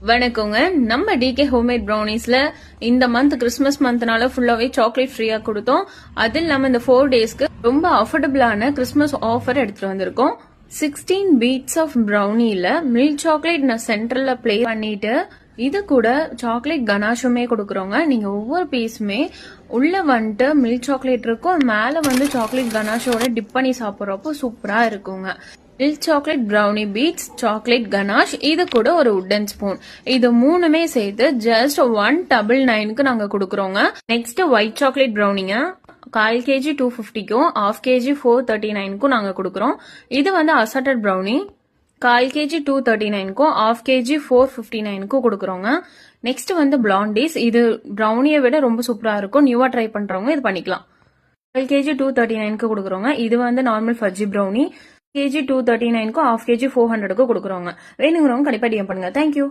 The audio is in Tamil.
வணக்கங்க. நம்ம டிகே ஹோம்மேட் ப்ரௌனிஸ்ல இந்த மந்த் கிறிஸ்மஸ் மந்த்னால ஃபுல்லாவே சாக்லேட் ஃப்ரீயா கொடுத்தோம். அது இல்லாம இந்த 4 டேஸ்க்கு ரொம்ப அஃபோர்டபுளான கிறிஸ்மஸ் ஆஃபர் எடுத்துட்டு வந்திருக்கோம். 16 பீட்ஸ் ஆஃப் ப்ரௌனில மில்க் சாக்லேட் நான் சென்டர்ல பிளே பண்ணிட்டு இது கூட சாக்லேட் கனாஷுமே கொடுக்குறோங்க. நீங்க ஒவ்வொரு பீஸுமே உள்ள வந்துட்டு மில்க் சாக்லேட் இருக்கும், மேல வந்து சாக்லேட் கனாஷோட டிப் பண்ணி சாப்பிட்றப்போ சூப்பரா இருக்குங்க. Milk chocolate brownie beads, chocolate ganache, இது கூட ஒரு உட்டன் ஸ்பூன், இது மூணுமே சேர்த்து ஜஸ்ட் 199க்கு நாங்க கொடுக்குறோங்க. நெக்ஸ்ட் ஒயிட் சாக்லேட் ப்ரௌனிங்க 1/4 kg 250க்கும் 1/2 kg 439க்கும் நாங்க கொடுக்குறோம். இது வந்து அசார்டட் ப்ரௌனி 1/4 kg 239க்கும் 1/2 kg 459க்கும் கொடுக்குறோங்க. நெக்ஸ்ட் வந்து பிளாண்டிஸ், இது ப்ரௌனியை விட ரொம்ப சூப்பரா இருக்கும். நியூவா ட்ரை பண்றவங்க இது பண்ணிக்கலாம். 1/2 kg 239க்கு கொடுக்குறோங்க. இது வந்து நார்மல் ஃபஜ்ஜி ப்ரௌனி kg 239க்கும் 1/2 kg 400க்கும் கொடுக்குறோங்க. வேணுங்கிறவங்க கண்டிப்பா டிஎம் பண்ணுங்க. தேங்க்யூ.